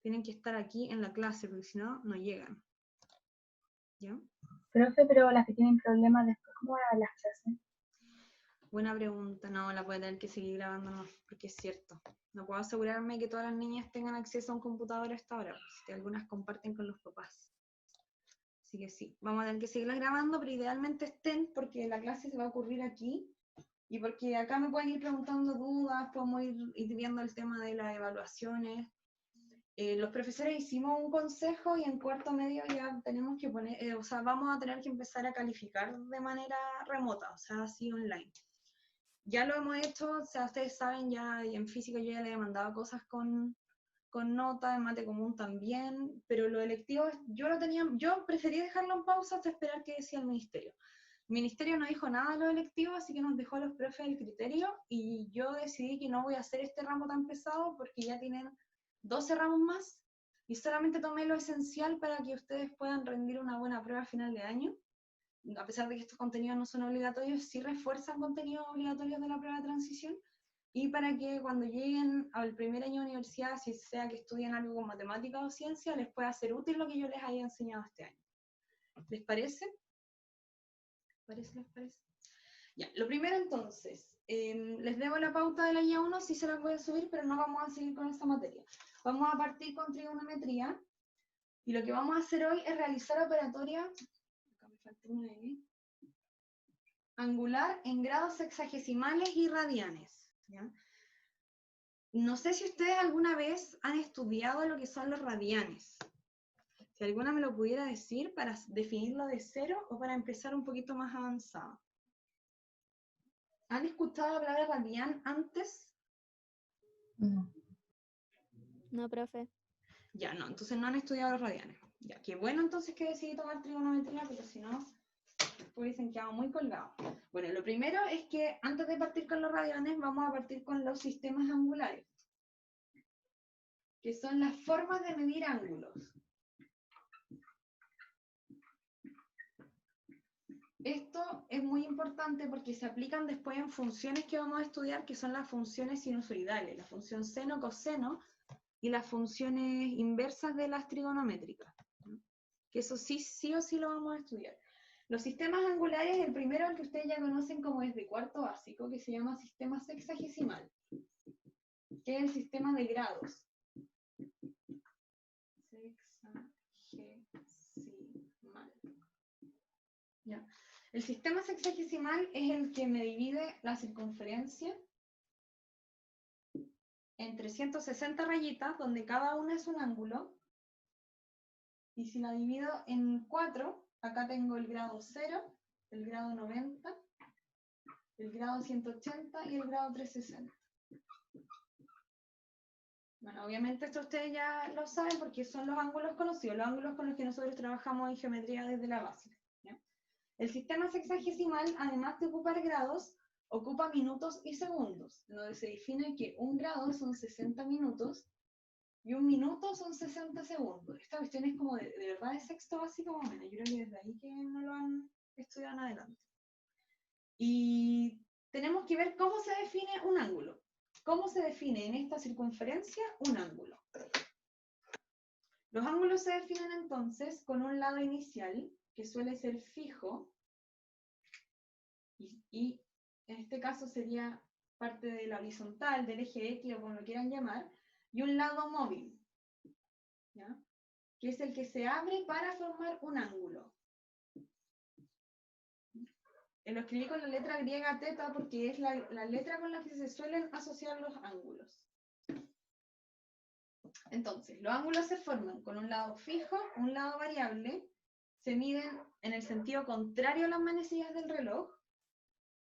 tienen que estar aquí en la clase, porque si no, no llegan. ¿Ya? Profe, pero las que tienen problemas después, ¿cómo van a las clases? Buena pregunta, no, la voy a tener que seguir grabando, no, porque es cierto. No puedo asegurarme que todas las niñas tengan acceso a un computador a esta hora, porque algunas comparten con los papás. Así que sí, vamos a tener que seguirlas grabando, pero idealmente estén, porque la clase se va a ocurrir aquí, y porque acá me pueden ir preguntando dudas, podemos ir viendo el tema de las evaluaciones. Los profesores hicimos un consejo y en cuarto medio ya tenemos que poner, o sea, vamos a tener que empezar a calificar de manera remota, o sea, así online. Ya lo hemos hecho, o sea, ustedes saben, ya en física yo ya les he mandado cosas con nota, en mate común también, pero lo electivo, yo preferí dejarlo en pausa hasta esperar qué decía el ministerio. El ministerio no dijo nada de lo electivo, así que nos dejó a los profes el criterio, y yo decidí que no voy a hacer este ramo tan pesado porque ya tienen 12 ramos más, y solamente tomé lo esencial para que ustedes puedan rendir una buena prueba a final de año. A pesar de que estos contenidos no son obligatorios, sí refuerzan contenidos obligatorios de la prueba de transición, y para que cuando lleguen al primer año de universidad, si sea que estudien algo con matemática o ciencia, les pueda ser útil lo que yo les haya enseñado este año. ¿Les parece? ¿Les parece? Ya, lo primero entonces, les debo la pauta de la guía 1, sí se las voy a subir, pero no vamos a seguir con esa materia. Vamos a partir con trigonometría, y lo que vamos a hacer hoy es realizar operatoria, acá me falta una angular en grados sexagesimales y radianes. ¿Ya? No sé si ustedes alguna vez han estudiado lo que son los radianes. Si alguna me lo pudiera decir para definirlo de cero o para empezar un poquito más avanzado. ¿Han escuchado la palabra radian antes? No. No, profe. Ya, no, entonces no han estudiado los radianes. Ya, qué bueno entonces que decidí tomar trigonometría, pero si no, después dicen que hago muy colgado. Bueno, lo primero es que antes de partir con los radianes, vamos a partir con los sistemas angulares, que son las formas de medir ángulos. Esto es muy importante porque se aplican después en funciones que vamos a estudiar, que son las funciones sinusoidales, la función seno, coseno y las funciones inversas de las trigonométricas. Que eso sí o sí lo vamos a estudiar. Los sistemas angulares, el primero, el que ustedes ya conocen como es de cuarto básico, que se llama sistema sexagesimal, que es el sistema de grados. Sexagesimal. ¿Ya? El sistema sexagesimal es el que me divide la circunferencia en 360 rayitas, donde cada una es un ángulo. Y si la divido en 4, acá tengo el grado 0, el grado 90, el grado 180 y el grado 360. Bueno, obviamente esto ustedes ya lo saben porque son los ángulos conocidos, los ángulos con los que nosotros trabajamos en geometría desde la básica. ¿Ya? El sistema sexagesimal, además de ocupar grados, ocupa minutos y segundos, donde se define que un grado son 60 minutos y un minuto son 60 segundos. Esta cuestión es como de verdad de sexto básico más o menos. Yo creo que desde ahí que no lo han estudiado en adelante. Y tenemos que ver cómo se define un ángulo. ¿Cómo se define en esta circunferencia un ángulo? Los ángulos se definen entonces con un lado inicial, que suele ser fijo, y en este caso sería parte de la horizontal, del eje X o como lo quieran llamar, y un lado móvil, ¿ya? Que es el que se abre para formar un ángulo. Lo escribí con la letra griega teta porque es la letra con la que se suelen asociar los ángulos. Entonces, los ángulos se forman con un lado fijo, un lado variable, se miden en el sentido contrario a las manecillas del reloj,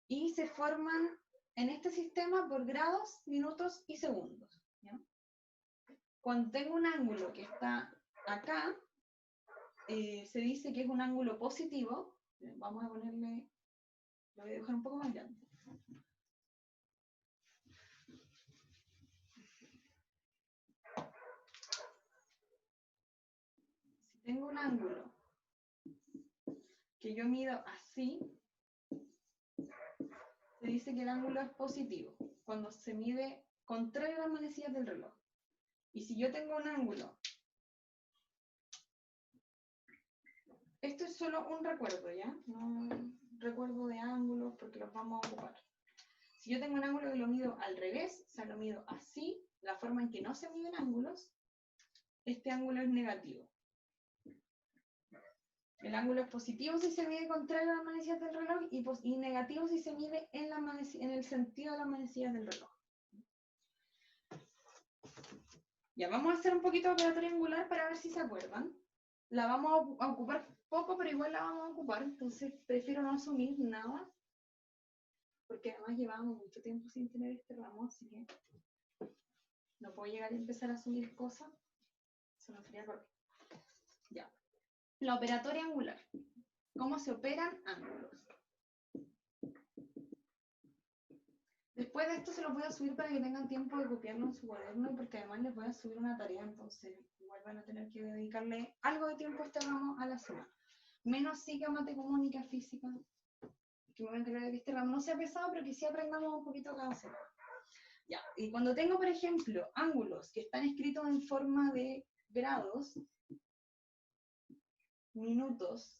y se forman en este sistema por grados, minutos y segundos. ¿Ya? Cuando tengo un ángulo que está acá, se dice que es un ángulo positivo. Vamos a ponerle, lo voy a dejar un poco más grande. Si tengo un ángulo que yo mido así, se dice que el ángulo es positivo, cuando se mide contrario a las manecillas del reloj. Y si yo tengo un ángulo Esto es solo un recuerdo, ¿ya? No un recuerdo de ángulos porque los vamos a ocupar. Si yo tengo un ángulo que lo mido al revés, o sea, lo mido así, la forma en que no se miden ángulos, este ángulo es negativo. El ángulo es positivo si se mide contrario a las manecillas del reloj y negativo si se mide en el sentido de las manecillas del reloj. Ya, vamos a hacer un poquito de operatoria angular para ver si se acuerdan. La vamos a ocupar poco, pero igual la vamos a ocupar, entonces prefiero no asumir nada, porque además llevábamos mucho tiempo sin tener este ramo, así que no puedo llegar y empezar a asumir cosas. Eso no sería correcto. Ya. La operatoria angular. ¿Cómo se operan ángulos? Después de esto se los voy a subir para que tengan tiempo de copiarlo en su cuaderno y porque además les voy a subir una tarea, entonces igual van a tener que dedicarle algo de tiempo a este ramo a la semana. Menos psica, matemática, física, que me voy a encargar de que este ramo no sea pesado, pero que sí aprendamos un poquito cada semana. Ya, y cuando tengo, por ejemplo, ángulos que están escritos en forma de grados, minutos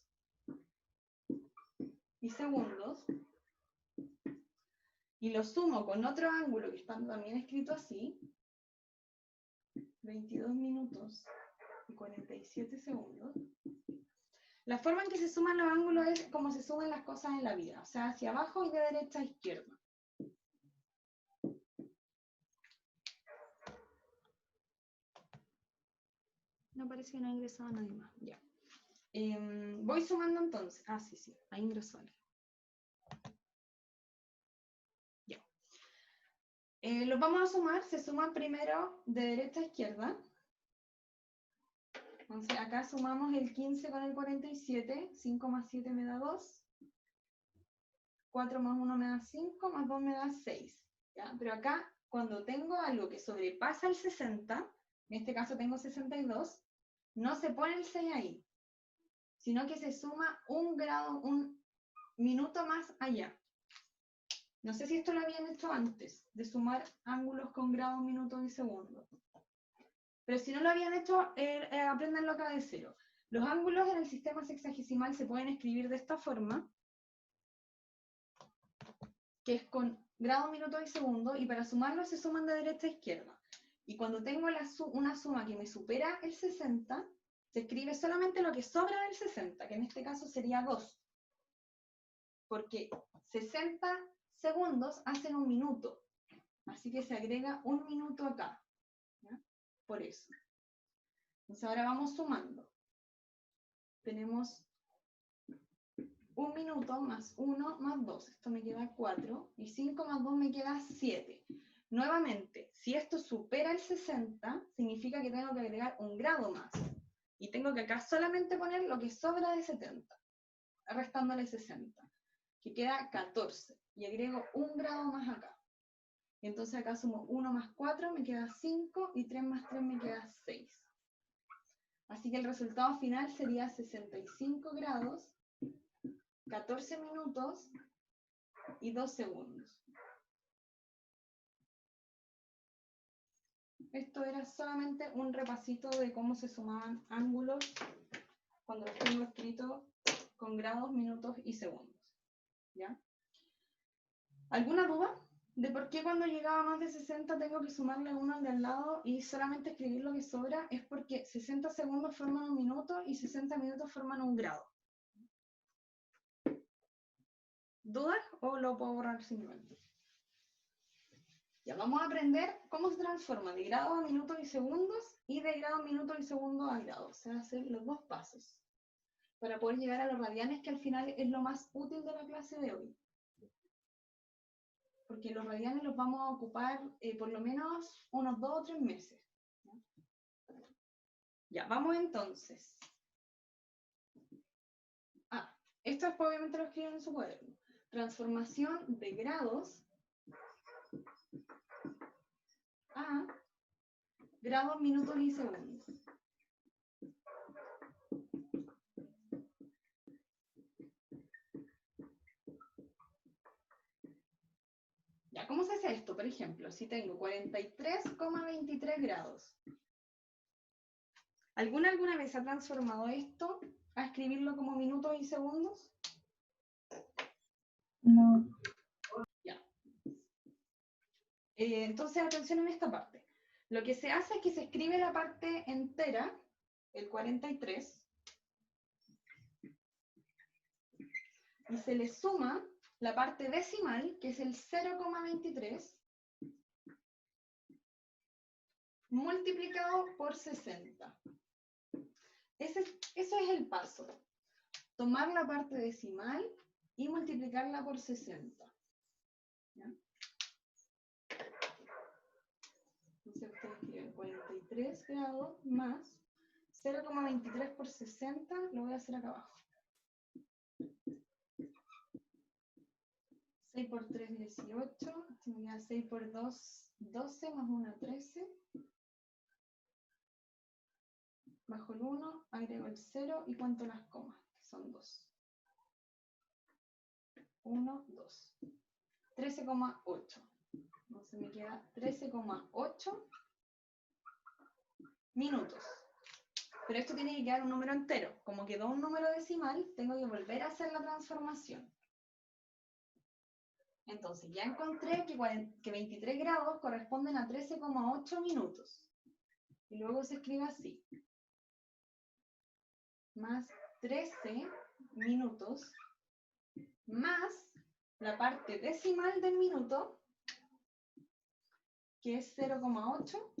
y segundos, y lo sumo con otro ángulo que está también escrito así, 22 minutos y 47 segundos, la forma en que se suman los ángulos es como se suman las cosas en la vida, o sea, hacia abajo y de derecha a izquierda. No parece que no ha ingresado nadie más, ya. Voy sumando entonces. Ah, sí, ahí ingresó alguien. Ya. Los vamos a sumar, se suman primero de derecha a izquierda. Entonces acá sumamos el 15 con el 47, 5 más 7 me da 2, 4 más 1 me da 5, más 2 me da 6. ¿Ya? Pero acá, cuando tengo algo que sobrepasa el 60, en este caso tengo 62, no se pone el 6 ahí, sino que se suma un grado, un minuto más allá. No sé si esto lo habían hecho antes, de sumar ángulos con grados, minutos y segundos. Pero si no lo habían hecho, apréndanlo acá de cero. Los ángulos en el sistema sexagesimal se pueden escribir de esta forma, que es con grados, minutos y segundos, y para sumarlos se suman de derecha a izquierda. Y cuando tengo una suma que me supera el 60, se escribe solamente lo que sobra del 60, que en este caso sería 2. Porque 60 segundos hacen un minuto. Así que se agrega un minuto acá. ¿Ya? Por eso. Entonces ahora vamos sumando. Tenemos un minuto más 1 más 2. Esto me queda 4. Y 5 más 2 me queda 7. Nuevamente, si esto supera el 60, significa que tengo que agregar un grado más. Y tengo que acá solamente poner lo que sobra de 70, restándole 60, que queda 14. Y agrego un grado más acá. Y entonces acá sumo 1 más 4, me queda 5, y 3 más 3 me queda 6. Así que el resultado final sería 65 grados, 14 minutos y 2 segundos. Esto era solamente un repasito de cómo se sumaban ángulos cuando los tengo escritos con grados, minutos y segundos. ¿Ya? ¿Alguna duda de por qué cuando llegaba a más de 60 tengo que sumarle uno al de al lado y solamente escribir lo que sobra? Es porque 60 segundos forman un minuto y 60 minutos forman un grado. ¿Dudas o lo puedo borrar simplemente? Ya vamos a aprender cómo se transforma de grados a minutos y segundos y de grados, minutos y segundos a grados. Se van a hacer los dos pasos para poder llegar a los radianes, que al final es lo más útil de la clase de hoy. Porque los radianes los vamos a ocupar por lo menos unos 2 o 3 meses. Ya, vamos entonces. Esto después obviamente lo escriben en su cuaderno. Transformación de grados a grados, minutos y segundos. Ya, ¿cómo se hace esto? Por ejemplo, si tengo 43,23 grados. ¿Alguna vez ha transformado esto a escribirlo como minutos y segundos? No. Ya. Entonces, atención en esta parte. Lo que se hace es que se escribe la parte entera, el 43, y se le suma la parte decimal, que es el 0,23, multiplicado por 60. Eso es el paso. Tomar la parte decimal y multiplicarla por 60. ¿Ya? Entonces ustedes escriben 43 grados más 0,23 por 60, lo voy a hacer acá abajo. 6 por 3, 18, 6 por 2, 12, más 1, 13. Bajo el 1, agrego el 0 y cuento las comas, que son 2. 1, 2. 13,8. Entonces me queda 13,8 minutos. Pero esto tiene que quedar un número entero. Como quedó un número decimal, tengo que volver a hacer la transformación. Entonces ya encontré que 23 grados corresponden a 13,8 minutos. Y luego se escribe así. Más 13 minutos más la parte decimal del minuto, que es 0,8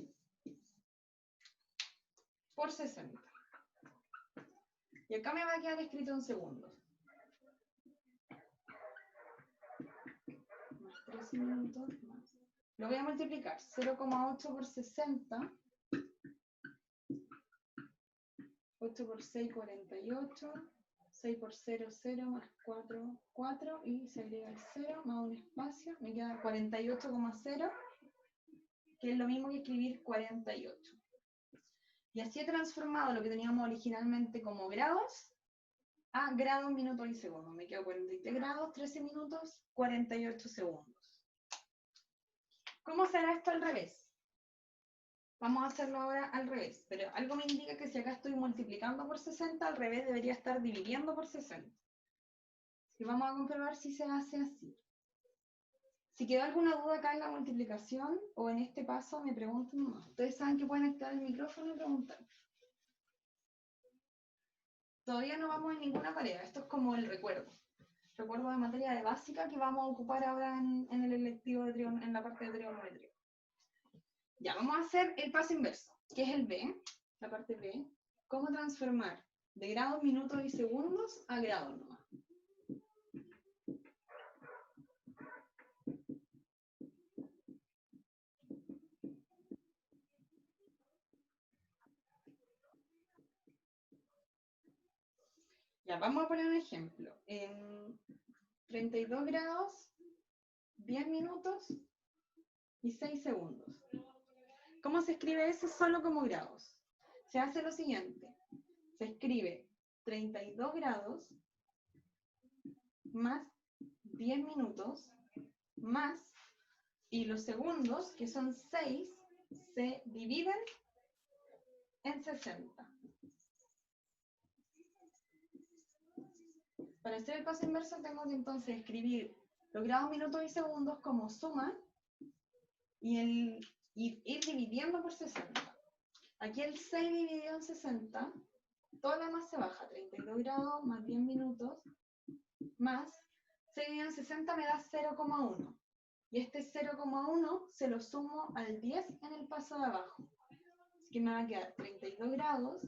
por 60. Y acá me va a quedar escrito en segundos. Más 13 minutos más. Lo voy a multiplicar. 0,8 por 60. 8 por 6, 48. 6 por 0, 0, más 4, 4. Y se agrega el 0, más un espacio. Me queda 48,0, que es lo mismo que escribir 48. Y así he transformado lo que teníamos originalmente como grados a grados, minutos y segundos. Me quedo 43 grados, 13 minutos, 48 segundos. ¿Cómo será esto al revés? Vamos a hacerlo ahora al revés, pero algo me indica que si acá estoy multiplicando por 60, al revés debería estar dividiendo por 60. Y vamos a comprobar si se hace así. Si quedó alguna duda acá en la multiplicación o en este paso, me preguntan nomás. Ustedes saben que pueden activar el micrófono y preguntar. Todavía no vamos en ninguna tarea, esto es como el recuerdo. Recuerdo de materia de básica que vamos a ocupar ahora en el electivo de en la parte de trigonometría. Ya, vamos a hacer el paso inverso, que es el B, la parte B. ¿Cómo transformar de grados, minutos y segundos a grados nomás? Ya, vamos a poner un ejemplo. En 32 grados, 10 minutos y 6 segundos. ¿Cómo se escribe eso solo como grados? Se hace lo siguiente. Se escribe 32 grados más 10 minutos más, y los segundos, que son 6, se dividen en 60. Para hacer el paso inverso tengo que entonces escribir los grados, minutos y segundos como suma y ir dividiendo por 60. Aquí el 6 dividido en 60, todo lo demás se baja. 32 grados más 10 minutos más 6 dividido en 60 me da 0,1. Y este 0,1 se lo sumo al 10 en el paso de abajo. Así que me va a quedar 32 grados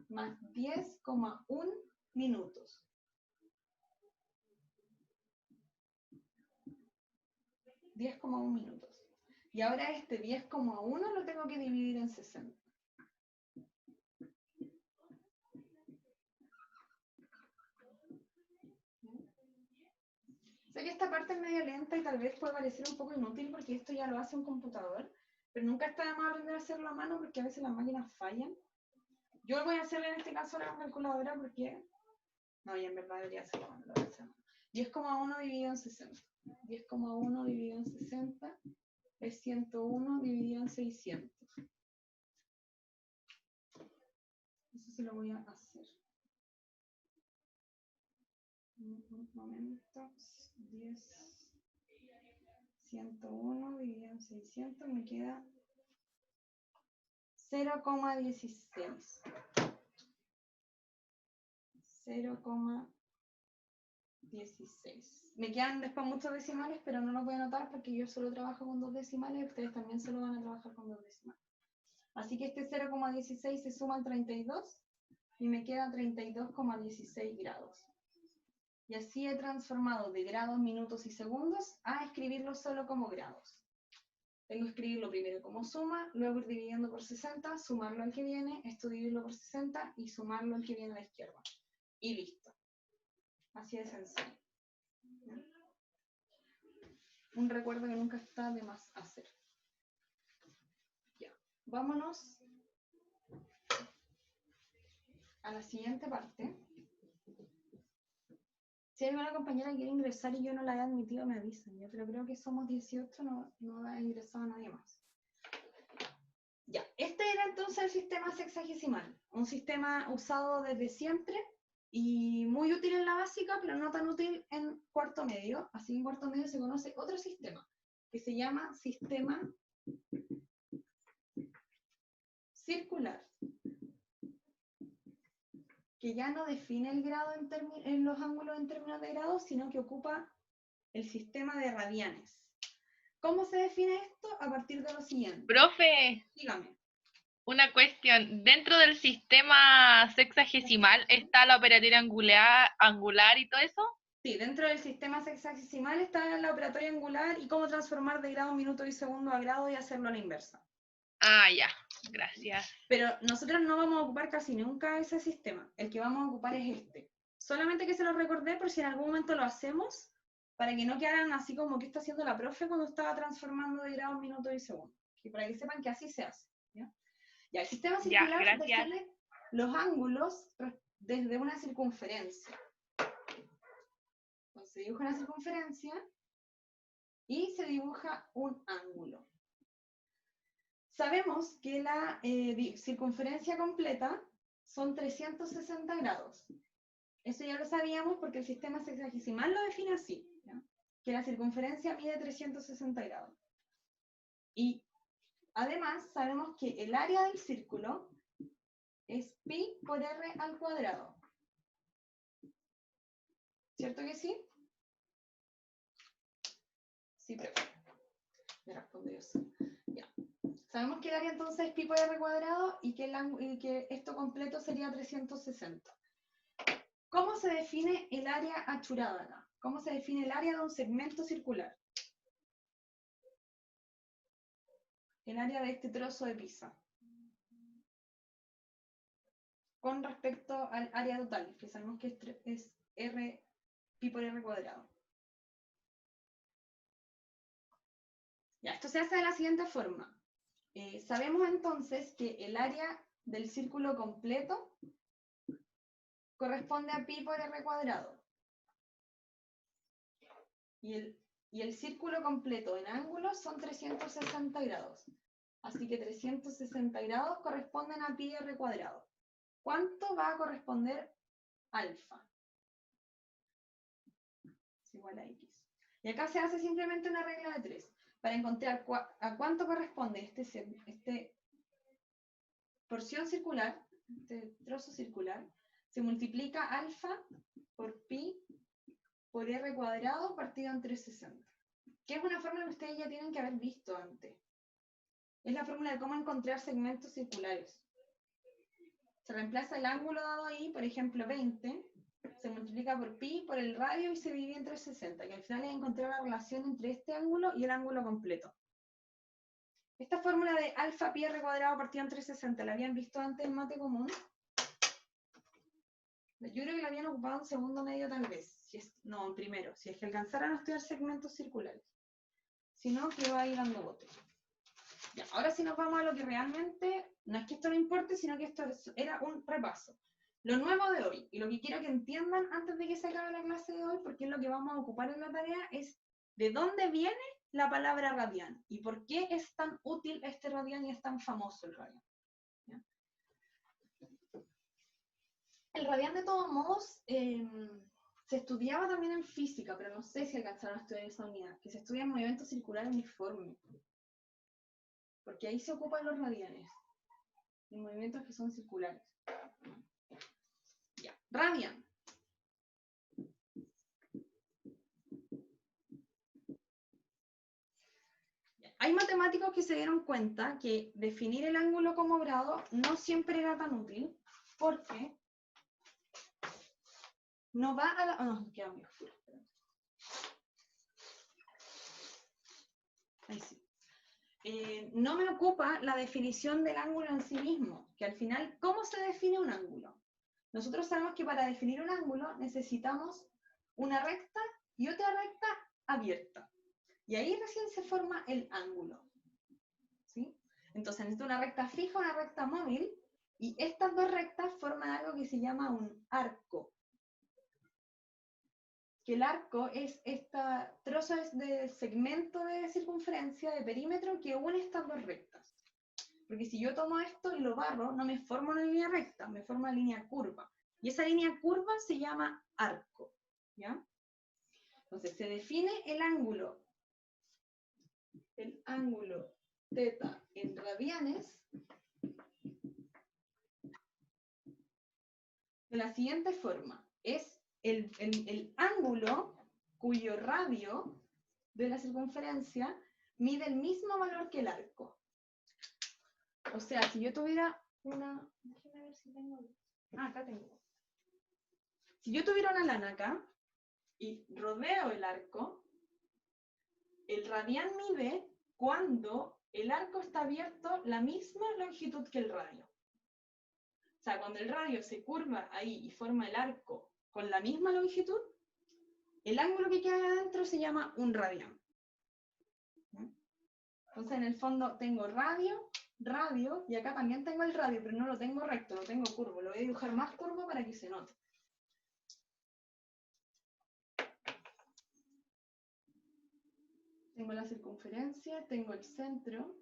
más 10,1 minutos. 10,1 minutos. Y ahora este 10,1 lo tengo que dividir en 60. Sé que esta parte es medio lenta y tal vez puede parecer un poco inútil porque esto ya lo hace un computador, pero nunca está de más aprender a hacerlo a mano porque a veces las máquinas fallan. Yo voy a hacerlo en este caso a la calculadora porque... No, y en verdad debería hacerlo a mano, lo voy a hacer a mano. 10,1 dividido en 60. 10,1 dividido en 60 es 101 dividido en 600. Eso sí lo voy a hacer. Un momento. 10, 101 dividido en 600 me queda 0,16. 0,16. Me quedan después muchos decimales, pero no los voy a anotar porque yo solo trabajo con 2 decimales, ustedes también solo van a trabajar con 2 decimales. Así que este 0,16 se suma al 32 y me queda 32,16 grados. Y así he transformado de grados, minutos y segundos a escribirlo solo como grados. Tengo que escribirlo primero como suma, luego ir dividiendo por 60, sumarlo al que viene, esto dividirlo por 60 y sumarlo al que viene a la izquierda. Y listo. Así de sencillo. ¿Ya? Un recuerdo que nunca está de más hacer. Ya. Vámonos a la siguiente parte. Si hay alguna compañera que quiere ingresar y yo no la he admitido, me avisan, ¿ya? Pero creo que somos 18, no ha ingresado nadie más. Ya, este era entonces el sistema sexagesimal, un sistema usado desde siempre y muy útil en la básica, pero no tan útil en cuarto medio. Así que en cuarto medio se conoce otro sistema, que se llama sistema circular, que ya no define el grado en los ángulos en términos de grados, sino que ocupa el sistema de radianes. ¿Cómo se define esto? A partir de lo siguiente. Profe, Dígame. una cuestión. ¿Dentro del sistema sexagesimal está la operatoria angular y todo eso? Sí, dentro del sistema sexagesimal está la operatoria angular y cómo transformar de grado, minuto y segundo a grado y hacerlo a la inversa. Ah, ya. Gracias. Pero nosotros no vamos a ocupar casi nunca ese sistema. El que vamos a ocupar es este. Solamente que se lo recordé por si en algún momento lo hacemos, para que no quedaran así como que está haciendo la profe cuando estaba transformando de grado, minuto y segundo. Y para que sepan que así se hace. Ya, el sistema circular define los ángulos desde una circunferencia. Entonces se dibuja una circunferencia y se dibuja un ángulo. Sabemos que la circunferencia completa son 360 grados. Eso ya lo sabíamos porque el sistema sexagesimal lo define así, ¿ya? Que la circunferencia mide 360 grados. Y además sabemos que el área del círculo es pi por r al cuadrado. ¿Cierto que sí? Sí, pero me respondió sí. Ya. Sabemos que el área entonces es pi por r cuadrado y que esto completo sería 360. ¿Cómo se define el área achurada acá? ¿Cómo se define el área de un segmento circular? El área de este trozo de pizza. Con respecto al área total, que sabemos que es r pi por r cuadrado. Ya, esto se hace de la siguiente forma. Sabemos entonces que el área del círculo completo corresponde a pi por r cuadrado. Y el círculo completo en ángulos son 360 grados. Así que 360 grados corresponden a pi r cuadrado. ¿Cuánto va a corresponder alfa? Es igual a x. Y acá se hace simplemente una regla de 3. Para encontrar a cuánto corresponde este porción circular, este trozo circular, se multiplica alfa por pi por r cuadrado partido entre 60. Que es una fórmula que ustedes ya tienen que haber visto antes. Es la fórmula de cómo encontrar segmentos circulares. Se reemplaza el ángulo dado ahí, por ejemplo 20, se multiplica por pi, por el radio y se divide entre 60, que al final es encontrar la relación entre este ángulo y el ángulo completo. Esta fórmula de alfa pi r cuadrado partido entre 60, ¿la habían visto antes en mate común? Yo creo que la habían ocupado en segundo medio tal vez, no, en primero, si es que alcanzaran a estudiar segmentos circulares. Si no, que va a ir dando bote. Ya, ahora sí nos vamos a lo que realmente, no es que esto no importe, sino que esto era un repaso. Lo nuevo de hoy, y lo que quiero que entiendan antes de que se acabe la clase de hoy, porque es lo que vamos a ocupar en la tarea, es de dónde viene la palabra radián, y por qué es tan útil este radián y es tan famoso el radián. ¿Ya? El radián, de todos modos, se estudiaba también en física, pero no sé si alcanzaron a estudiar esa unidad, que se estudia el movimiento circular uniforme. Porque ahí se ocupan los radianes, los movimientos que son circulares. Ya, radian. Hay matemáticos que se dieron cuenta que definir el ángulo como grado no siempre era tan útil, porque no va a la... no, queda muy oscuro. Ahí sí. No me ocupa la definición del ángulo en sí mismo, que al final, ¿cómo se define un ángulo? Nosotros sabemos que para definir un ángulo necesitamos una recta y otra recta abierta. Y ahí recién se forma el ángulo. ¿Sí? Entonces necesito una recta fija, una recta móvil, y estas dos rectas forman algo que se llama un arco. Que el arco es este trozo de segmento de circunferencia, de perímetro, que une estas dos rectas. Porque si yo tomo esto y lo barro, no me forma una línea recta, me forma una línea curva. Y esa línea curva se llama arco. ¿Ya? Entonces se define el ángulo θ en radianes de la siguiente forma. Es el ángulo cuyo radio de la circunferencia mide el mismo valor que el arco. O sea, si yo tuviera una... Déjenme ver si tengo... Ah, acá tengo. Si yo tuviera una lana acá y rodeo el arco, el radián mide cuando el arco está abierto la misma longitud que el radio. O sea, cuando el radio se curva ahí y forma el arco con la misma longitud, el ángulo que queda adentro se llama un radián. Entonces, en el fondo tengo radio, y acá también tengo el radio, pero no lo tengo recto, lo tengo curvo. Lo voy a dibujar más curvo para que se note. Tengo la circunferencia, tengo el centro,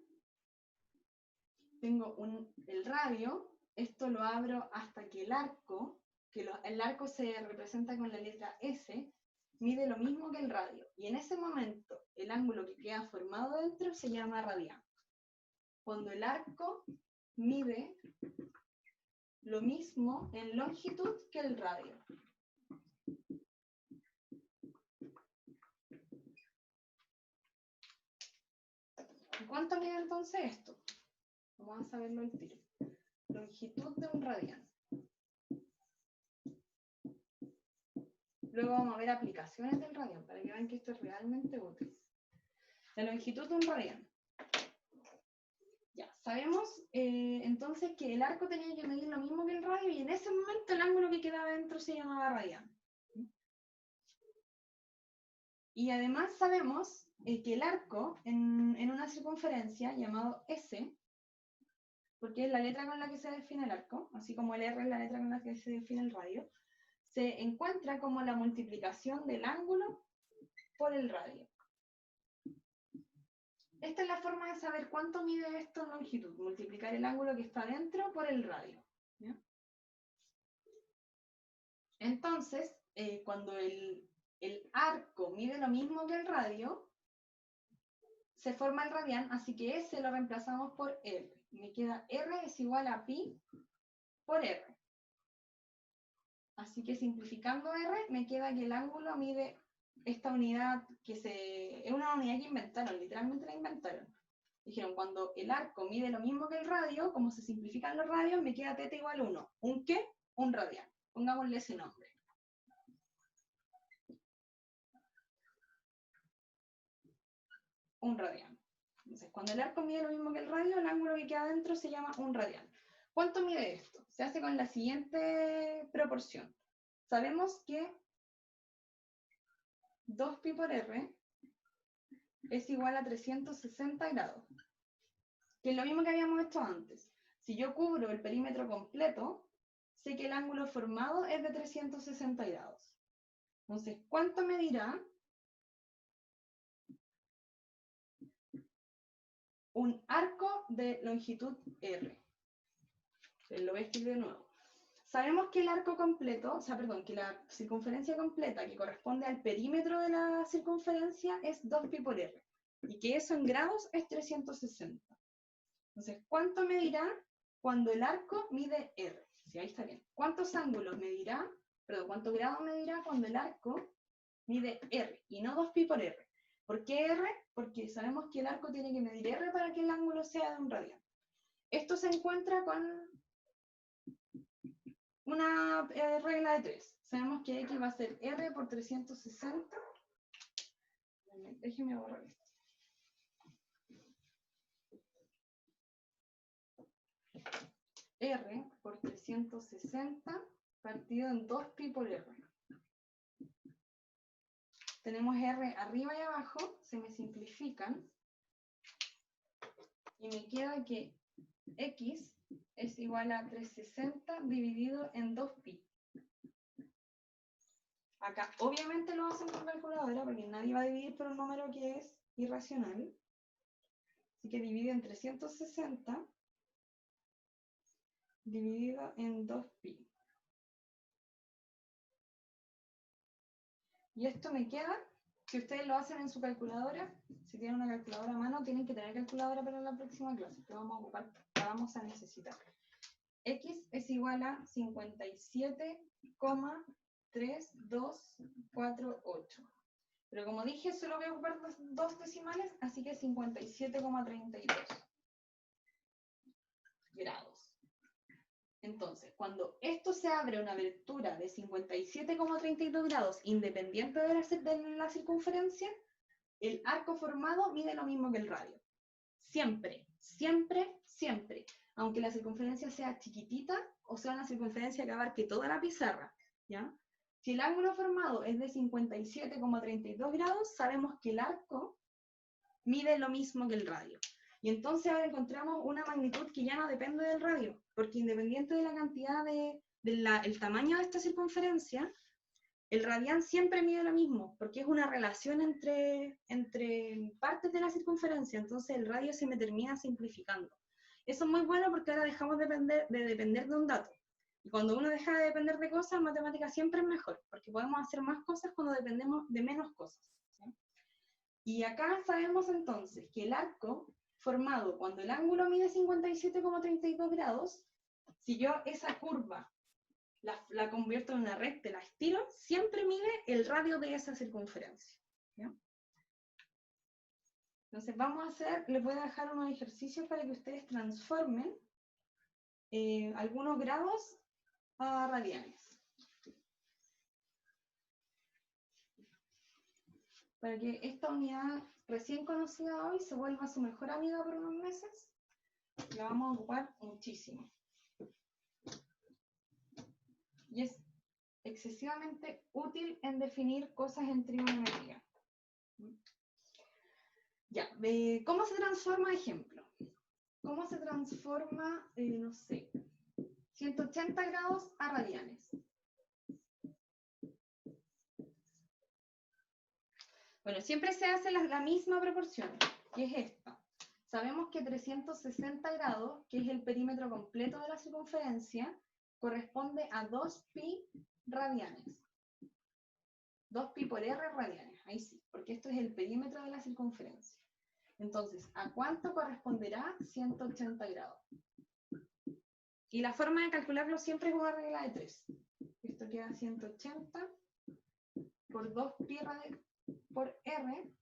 tengo el radio. Esto lo abro hasta que el arco, el arco se representa con la letra S, mide lo mismo que el radio. Y en ese momento, el ángulo que queda formado dentro se llama radián. Cuando el arco mide lo mismo en longitud que el radio. ¿Cuánto mide entonces esto? Vamos a saberlo al tiro. Longitud de un radián. Luego vamos a ver aplicaciones del radián para que vean que esto es realmente útil. La longitud de un radián. Ya, sabemos entonces que el arco tenía que medir lo mismo que el radio y en ese momento el ángulo que quedaba dentro se llamaba radián. Y además sabemos que el arco en una circunferencia llamado S, porque es la letra con la que se define el arco, así como el R es la letra con la que se define el radio, se encuentra como la multiplicación del ángulo por el radio. Esta es la forma de saber cuánto mide esto en longitud, multiplicar el ángulo que está dentro por el radio. ¿Ya? Entonces, cuando el arco mide lo mismo que el radio, se forma el radián, así que S lo reemplazamos por R. Me queda R es igual a pi por R. Así que simplificando R, me queda que el ángulo mide esta unidad es una unidad que inventaron, literalmente la inventaron. Dijeron, cuando el arco mide lo mismo que el radio, como se simplifican los radios, me queda θ igual a 1. ¿Un qué? Un radián. Pongámosle ese nombre. Un radián. Entonces, cuando el arco mide lo mismo que el radio, el ángulo que queda adentro se llama un radián. ¿Cuánto mide esto? Se hace con la siguiente proporción. Sabemos que 2pi por r es igual a 360 grados, que es lo mismo que habíamos hecho antes. Si yo cubro el perímetro completo, sé que el ángulo formado es de 360 grados. Entonces, ¿cuánto medirá un arco de longitud r? Lo voy a escribir de nuevo. sabemos que el arco completo, o sea, perdón, que la circunferencia completa que corresponde al perímetro de la circunferencia es 2pi por r. Y que eso en grados es 360. Entonces, ¿cuánto medirá cuando el arco mide r? Sí, ahí está bien. ¿Cuántos ángulos medirá, perdón, cuántos grados medirá cuando el arco mide r y no 2pi por r? ¿Por qué r? Porque sabemos que el arco tiene que medir r para que el ángulo sea de un radian. Esto se encuentra con una regla de 3. Sabemos que x va a ser r por 360. Déjeme borrar esto. R por 360 partido en 2pi por r. Tenemos r arriba y abajo, se me simplifican. Y me queda que x es igual a 360 dividido en 2pi. Acá obviamente lo hacen con calculadora porque nadie va a dividir por un número que es irracional. Así que divido en 360 dividido en 2pi. Y esto me queda, si ustedes lo hacen en su calculadora, si tienen una calculadora a mano, tienen que tener calculadora para la próxima clase, que vamos a ocupar, la vamos a necesitar. X es igual a 57,3248. Pero como dije, solo voy a ocupar dos decimales, así que 57,32 grados. Entonces, cuando esto se abre una abertura de 57,32 grados independiente de la circunferencia, el arco formado mide lo mismo que el radio. Siempre, siempre, siempre. Aunque la circunferencia sea chiquitita o sea una circunferencia que abarque toda la pizarra, ¿ya? Si el ángulo formado es de 57,32 grados, sabemos que el arco mide lo mismo que el radio. Y entonces ahora encontramos una magnitud que ya no depende del radio, porque independiente de la cantidad el tamaño de esta circunferencia, el radián siempre mide lo mismo, porque es una relación entre partes de la circunferencia, entonces el radio se me termina simplificando. Eso es muy bueno porque ahora dejamos de depender de un dato. Y cuando uno deja de depender de cosas, matemática siempre es mejor, porque podemos hacer más cosas cuando dependemos de menos cosas, ¿sí? Y acá sabemos entonces que el arco formado cuando el ángulo mide 57,32 grados, si yo esa curva la convierto en una recta, la estiro, siempre mide el radio de esa circunferencia, ¿ya? Entonces vamos a hacer, les voy a dejar unos ejercicios para que ustedes transformen algunos grados a radianes. Para que esta unidad recién conocida hoy se vuelva su mejor amiga por unos meses, la vamos a ocupar muchísimo. Y es excesivamente útil en definir cosas en trigonometría. Ya, ¿cómo se transforma, ejemplo? ¿Cómo se transforma, no sé, 180 grados a radianes? Bueno, siempre se hace la misma proporción, que es esta. Sabemos que 360 grados, que es el perímetro completo de la circunferencia, corresponde a 2pi radianes. 2pi por r radianes, ahí sí, porque esto es el perímetro de la circunferencia. Entonces, ¿a cuánto corresponderá 180 grados? Y la forma de calcularlo siempre es una regla de 3. Esto queda 180 por 2pi por r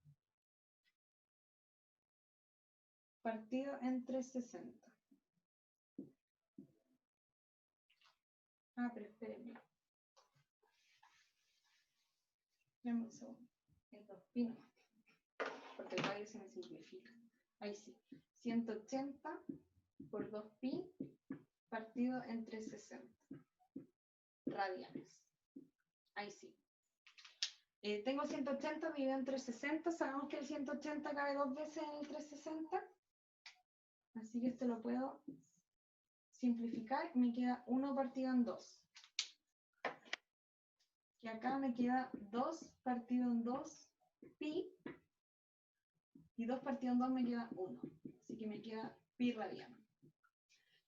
partido entre 60. Ah, pero espérenme. Dame un segundo. Es 2pi nomás, porque el radio se me simplifica. Ahí sí. 180 por 2pi partido entre 60 radianes. Ahí sí. Tengo 180 dividido entre 60. Sabemos que el 180 cabe 2 veces en el 360. Así que esto lo puedo simplificar. Me queda 1 partido en 2. Y acá me queda 2 partido en 2 pi. Y 2 partido en 2 me queda 1. Así que me queda pi radiano.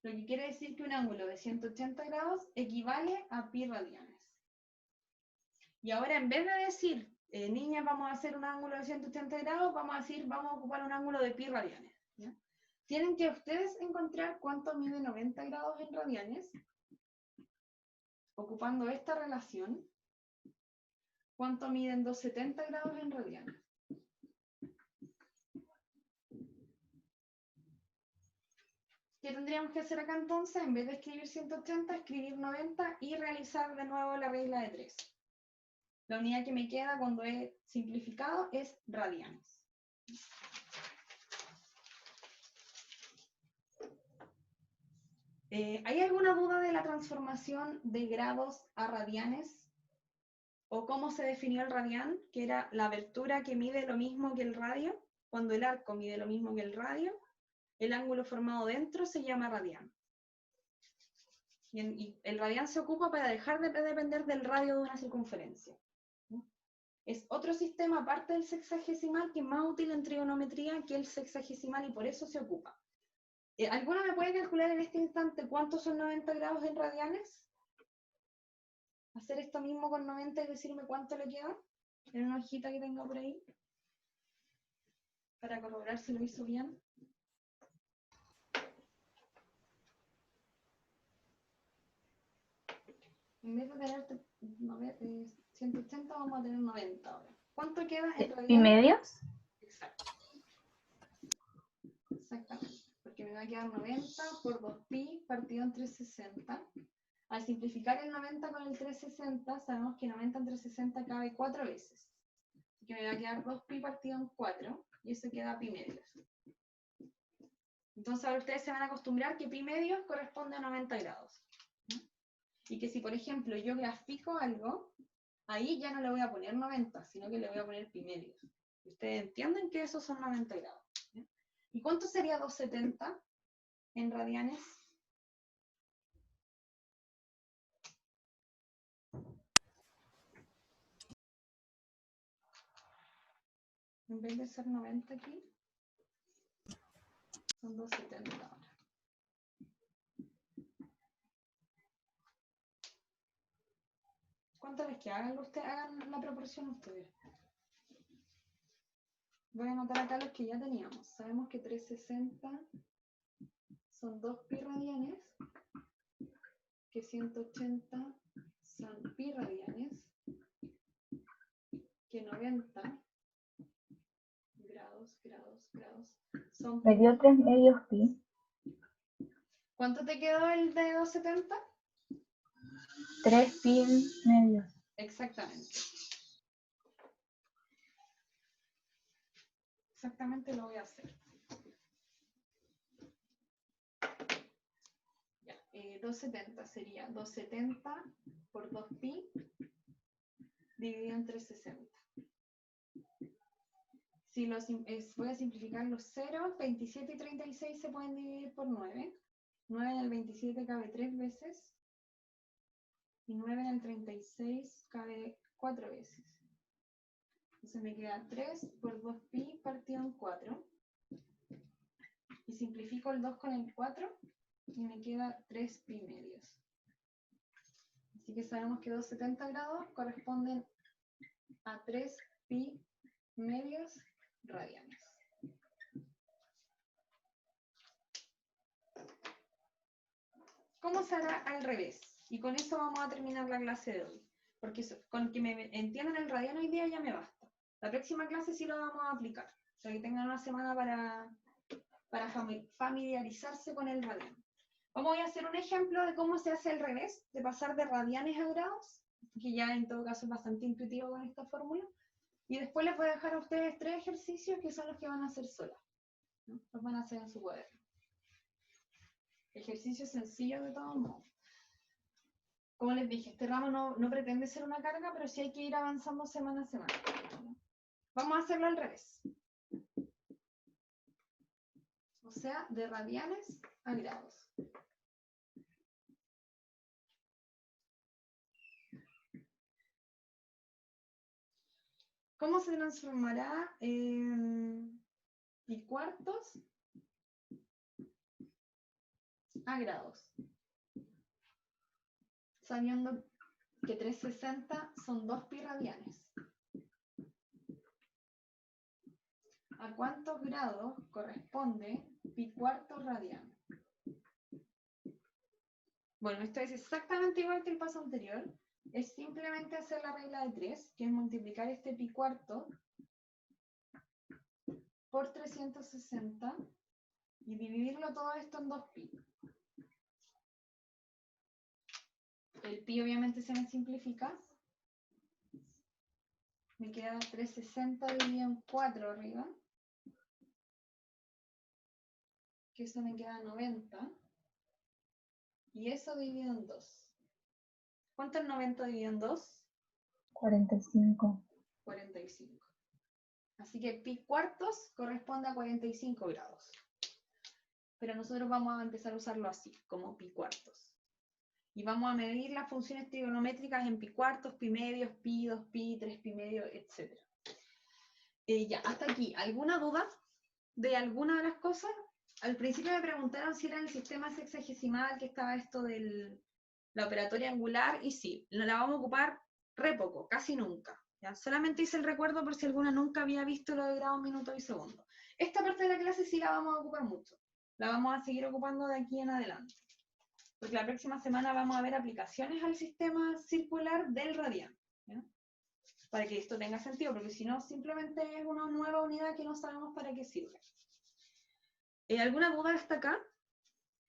Lo que quiere decir que un ángulo de 180 grados equivale a pi radianes. Y ahora en vez de decir, niñas, vamos a hacer un ángulo de 180 grados, vamos a decir, vamos a ocupar un ángulo de pi radianes. ¿Ya? Tienen que ustedes encontrar cuánto mide 90 grados en radianes, ocupando esta relación, cuánto miden 270 grados en radianes. ¿Qué tendríamos que hacer acá entonces? En vez de escribir 180, escribir 90 y realizar de nuevo la regla de 3. La unidad que me queda cuando he simplificado es radianes. ¿Hay alguna duda de la transformación de grados a radianes? ¿O cómo se definió el radián? Que era la abertura que mide lo mismo que el radio. Cuando el arco mide lo mismo que el radio, el ángulo formado dentro se llama radián. Y el radián se ocupa para dejar de depender del radio de una circunferencia. Es otro sistema aparte del sexagesimal que es más útil en trigonometría que el sexagesimal y por eso se ocupa. ¿Alguna me puede calcular en este instante cuántos son 90 grados en radianes? Hacer esto mismo con 90 y decirme cuánto le queda en una hojita que tenga por ahí para corroborar si lo hizo bien. En vez de tener 180 vamos a tener 90 ahora. ¿Cuánto queda en radianes? ¿Y medios? Exacto. Exactamente. Porque me va a quedar 90 por 2pi partido en 360. Al simplificar el 90 con el 360, sabemos que 90 entre 60 cabe 4 veces. Así que me va a quedar 2pi partido en 4, y eso queda pi medios. Entonces ahora ustedes se van a acostumbrar que pi medios corresponde a 90 grados. Y que si, por ejemplo, yo grafico algo, ahí ya no le voy a poner 90, sino que le voy a poner pi medios. Ustedes entienden que esos son 90 grados. ¿Y cuánto sería 270 en radianes? En vez de ser 90 aquí, son 270 ahora. ¿Cuánto les queda? Hagan la proporción ustedes. Voy a anotar acá los que ya teníamos. Sabemos que 360 son 2 pi radianes, que 180 son pi radianes, que 90 grados son... Me dio 3 medios pi. ¿Cuánto te quedó el de 270? 3 pi medios. Exactamente. Exactamente lo voy a hacer. Ya, 270 sería 270 por 2pi dividido entre 60. Si voy a simplificar los ceros, 27 y 36 se pueden dividir por 9. 9 en el 27 cabe 3 veces. Y 9 en el 36 cabe 4 veces. Entonces me queda 3 por 2pi partido en 4. Y simplifico el 2 con el 4 y me queda 3 pi medios. Así que sabemos que 270 grados corresponden a 3 pi medios radianes. ¿Cómo se hará al revés? Y con eso vamos a terminar la clase de hoy. Porque con que me entiendan el radiano hoy día ya me basta. La próxima clase sí lo vamos a aplicar. O sea que tengan una semana para familiarizarse con el radiano. Voy a hacer un ejemplo de cómo se hace al revés, de pasar de radianes a grados, que ya en todo caso es bastante intuitivo con esta fórmula. Y después les voy a dejar a ustedes 3 ejercicios que son los que van a hacer solas, ¿no? Los van a hacer en su cuaderno. Ejercicios sencillos de todos modos. Como les dije, este ramo no pretende ser una carga, pero sí hay que ir avanzando semana a semana, ¿no? Vamos a hacerlo al revés. O sea, de radianes a grados. ¿Cómo se transformará pi cuartos a grados. Sabiendo que 360 son 2 pi radianes. ¿A cuántos grados corresponde pi cuartos radiano? Bueno, esto es exactamente igual que el paso anterior. Es simplemente hacer la regla de 3, que es multiplicar este pi cuarto por 360 y dividirlo todo esto en 2 pi. El pi obviamente se me simplifica. Me queda 360 dividido en 4 arriba. Que eso me queda 90. Y eso dividido en 2. ¿Cuánto es 90 dividido en 2? 45. 45. Así que pi cuartos corresponde a 45 grados. Pero nosotros vamos a empezar a usarlo así, como pi cuartos. Y vamos a medir las funciones trigonométricas en pi cuartos, pi medios, pi, 2 pi, 3 pi medio, etc. Ya, hasta aquí. ¿Alguna duda de alguna de las cosas? Al principio me preguntaron si era en el sistema sexagesimal que estaba esto de la operatoria angular, y sí, la vamos a ocupar re poco, casi nunca. ¿Ya? Solamente hice el recuerdo por si alguna nunca había visto lo de grados, minutos y segundos. Esta parte de la clase sí la vamos a ocupar mucho. La vamos a seguir ocupando de aquí en adelante. Porque la próxima semana vamos a ver aplicaciones al sistema circular del radiano. ¿Ya? Para que esto tenga sentido, porque si no, simplemente es una nueva unidad que no sabemos para qué sirve. ¿Alguna duda hasta acá?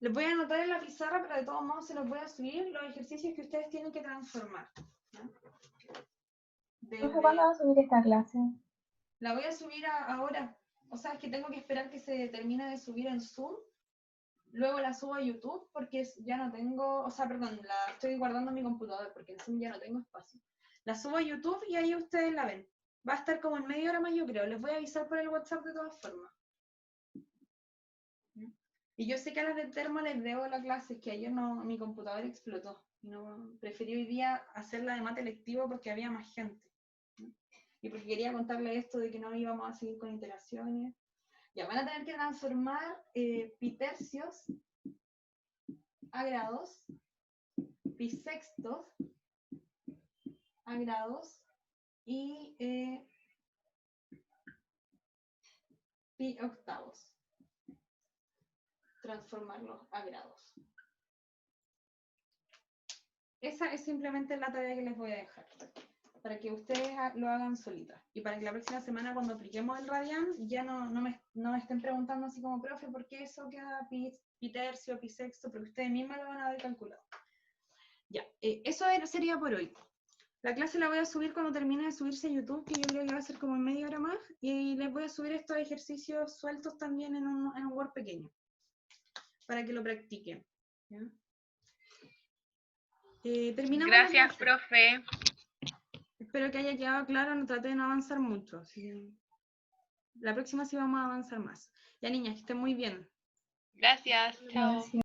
Les voy a anotar en la pizarra, pero de todos modos se los voy a subir los ejercicios que ustedes tienen que transformar. ¿Ya? ¿Cuándo vas a subir esta clase? La voy a subir ahora. O sea, es que tengo que esperar que se termine de subir en Zoom. Luego la subo a YouTube porque ya no tengo, o sea, perdón, la estoy guardando en mi computador porque en Zoom ya no tengo espacio. La subo a YouTube y ahí ustedes la ven. Va a estar como en media hora más, yo creo. Les voy a avisar por el WhatsApp de todas formas. Y yo sé que a las de termo les debo la clase, es que ayer no, mi computador explotó. No, preferí hoy día hacerla de mate electivo porque había más gente. Y porque quería contarle esto de que no íbamos a seguir con iteraciones. Ya, van a tener que transformar pi tercios a grados, pi sextos a grados y pi octavos. Transformarlos a grados. Esa es simplemente la tarea que les voy a dejar, para que ustedes lo hagan solitas. Y para que la próxima semana, cuando apliquemos el radian, ya no me estén preguntando así como, profe, ¿por qué eso queda pi tercio, pi sexto? Porque ustedes mismas lo van a haber calculado. Ya, eso sería por hoy. La clase la voy a subir cuando termine de subirse a YouTube, que yo creo que va a ser como en media hora más, y les voy a subir estos ejercicios sueltos también en un Word pequeño, para que lo practiquen. ¿Ya? Terminamos. Gracias, profe. Espero que haya quedado claro, no traté de no avanzar mucho. Así la próxima sí vamos a avanzar más. Ya, niñas, que estén muy bien. Gracias. Chao. Gracias.